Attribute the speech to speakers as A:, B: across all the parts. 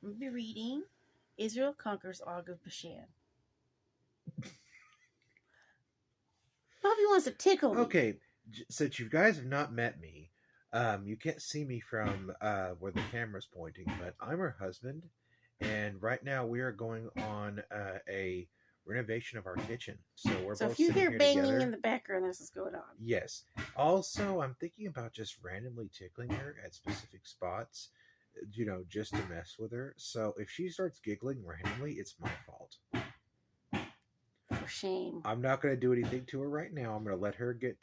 A: We'll be reading Israel Conquers Og of Bashan. Bobby wants to tickle me.
B: Okay, since you guys have not met me, you can't see me from where the camera's pointing, but I'm her husband, and right now we are going on a renovation of our kitchen. So we're
A: So
B: both
A: if you
B: sitting
A: hear
B: here
A: banging
B: together.
A: in the background, this is going on.
B: Yes. Also, I'm thinking about just randomly tickling her at specific spots, just to mess with her. So if she starts giggling randomly, it's my fault.
A: For shame.
B: I'm not going to do anything to her right now. I'm going to let her get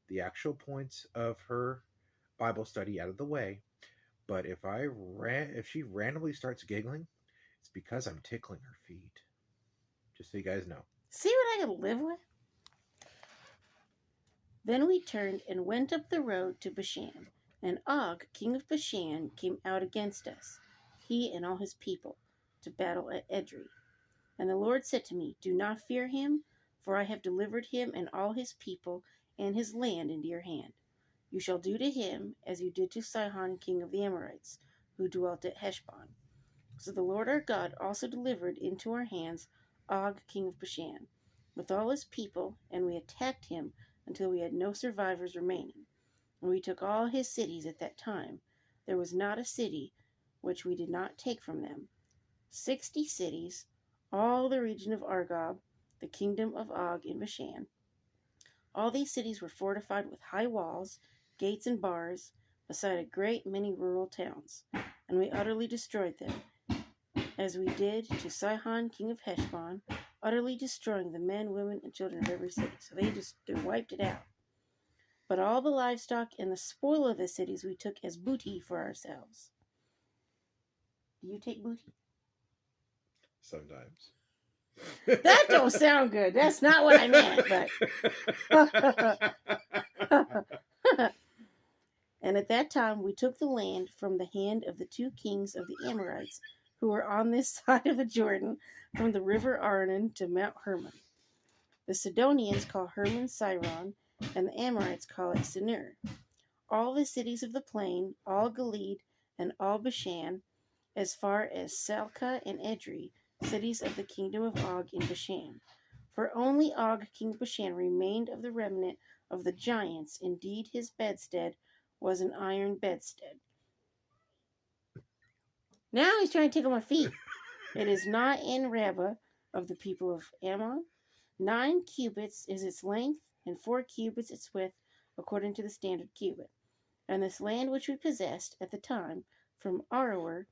B: the actual points of her Bible study out of the way. But if she randomly starts giggling, it's because I'm tickling her feet. Just so you guys know.
A: See what I can live with? Then we turned and went up the road to Bashan, and Og, king of Bashan, came out against us, he and all his people, to battle at Edrei. And the Lord said to me, Do not fear him, for I have delivered him and all his people and his land into your hand. You shall do to him as you did to Sihon, king of the Amorites, who dwelt at Heshbon. So the Lord our God also delivered into our hands Og, king of Bashan, with all his people, and we attacked him until we had no survivors remaining. And we took all his cities at that time. There was not a city which we did not take from them. 60 cities, all the region of Argob, the kingdom of Og in Bashan. All these cities were fortified with high walls, gates, and bars, beside a great many rural towns, and we utterly destroyed them, as we did to Sihon, king of Heshbon, utterly destroying the men, women, and children of every city. So they wiped it out. But all the livestock and the spoil of the cities we took as booty for ourselves. Do you take booty?
B: Sometimes.
A: That don't sound good. That's not what I meant, but... And at that time we took the land from the hand of the 2 kings of the Amorites, who were on this side of the Jordan, from the river Arnon to Mount Hermon. The Sidonians call Hermon Siron, and the Amorites call it Sinir. All the cities of the plain, all Gilead, and all Bashan, as far as Salcah and Edrei, cities of the kingdom of Og in Bashan. For only Og, king of Bashan, remained of the remnant of the giants. Indeed, his bedstead was an iron bedstead. Now he's trying to tickle my feet. It is not in Rabbah of the people of Ammon. 9 cubits is its length, and 4 cubits its width, according to the standard cubit. And this land which we possessed at the time, from Aroer,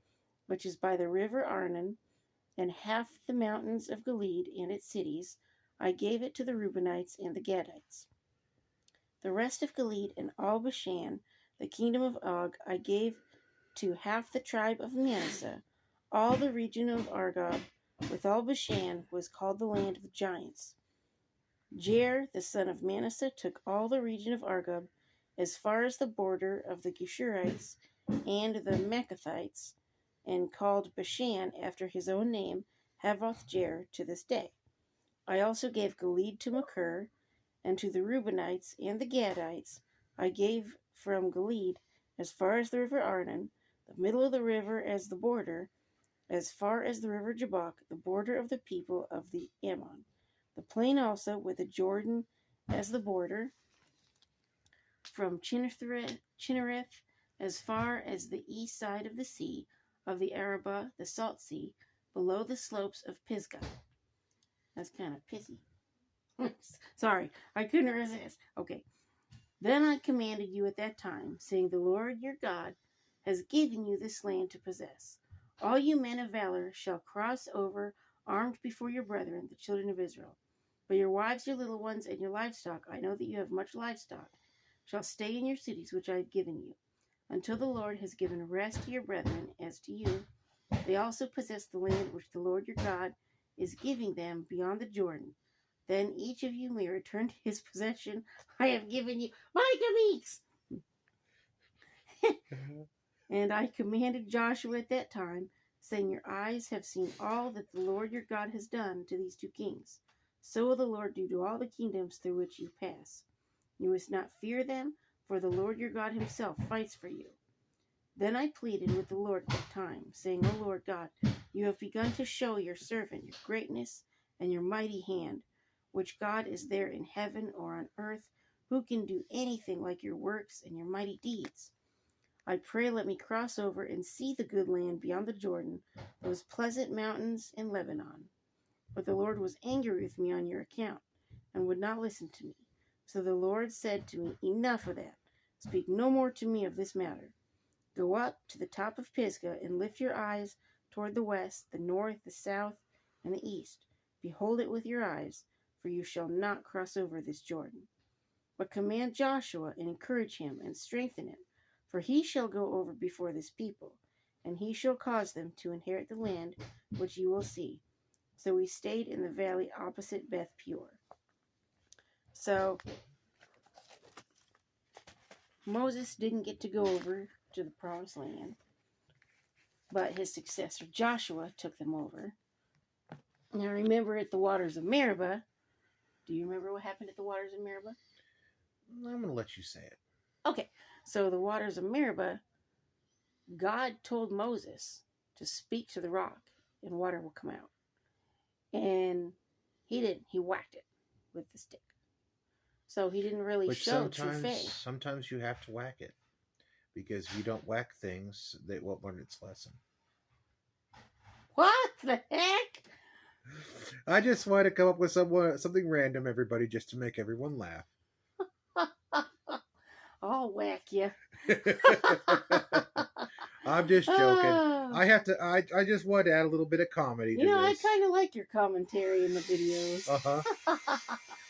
A: which is by the river Arnon, and half the mountains of Gilead and its cities, I gave it to the Reubenites and the Gadites. The rest of Gilead and all Bashan, the kingdom of Og, I gave to half the tribe of Manasseh. All the region of Argob, with all Bashan, was called the land of the giants. Jair, the son of Manasseh, took all the region of Argob, as far as the border of the Geshurites and the Machathites, and called Bashan after his own name, Havoth Jair, to this day. I also gave Gilead to Machir, and to the Reubenites and the Gadites I gave from Gilead as far as the river Arnon, the middle of the river as the border, as far as the river Jabbok, the border of the people of the Ammon. The plain also, with the Jordan as the border, from Chinnereth as far as the east side of the sea, of the Arabah, the salt sea, below the slopes of Pisgah. That's kind of pissy. Sorry, I couldn't resist. Okay. Then I commanded you at that time, saying, The Lord your God has given you this land to possess. All you men of valor shall cross over armed before your brethren, the children of Israel. But your wives, your little ones, and your livestock, I know that you have much livestock, shall stay in your cities which I have given you, until the Lord has given rest to your brethren as to you. They also possess the land which the Lord your God is giving them beyond the Jordan. Then each of you may return to his possession I have given you. Micah Meeks! And I commanded Joshua at that time, saying, Your eyes have seen all that the Lord your God has done to these 2 kings. So will the Lord do to all the kingdoms through which you pass. You must not fear them, for the Lord your God himself fights for you. Then I pleaded with the Lord at that time, saying, O Lord God, you have begun to show your servant your greatness and your mighty hand. Which God is there in heaven or on earth? Who can do anything like your works and your mighty deeds? I pray, let me cross over and see the good land beyond the Jordan, those pleasant mountains in Lebanon. But the Lord was angry with me on your account, and would not listen to me. So the Lord said to me, Enough of that. Speak no more to me of this matter. Go up to the top of Pisgah, and lift your eyes toward the west, the north, the south, and the east. Behold it with your eyes, for you shall not cross over this Jordan. But command Joshua, and encourage him, and strengthen him, for he shall go over before this people, and he shall cause them to inherit the land which you will see. So we stayed in the valley opposite Beth Peor. So Moses didn't get to go over to the promised land, but his successor Joshua took them over. Now remember, at the waters of Meribah, do you remember what happened at the waters of Meribah?
B: I'm going to let you say it.
A: Okay, so the waters of Meribah, God told Moses to speak to the rock and water will come out. And he didn't. He whacked it with the stick. So he didn't really show true faith.
B: Sometimes you have to whack it. Because if you don't whack things, they won't learn its lesson.
A: What the heck?
B: I just wanted to come up with something random, everybody, just to make everyone laugh.
A: I'll whack you.
B: I'm just joking. I just want to add a little bit of comedy to this.
A: I kind of like your commentary in the videos.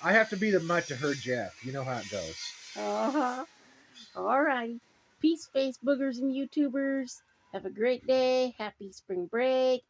B: I have to be the mutt to her Jeff. You know how it goes.
A: All righty. Peace, face boogers and YouTubers. Have a great day. Happy spring break.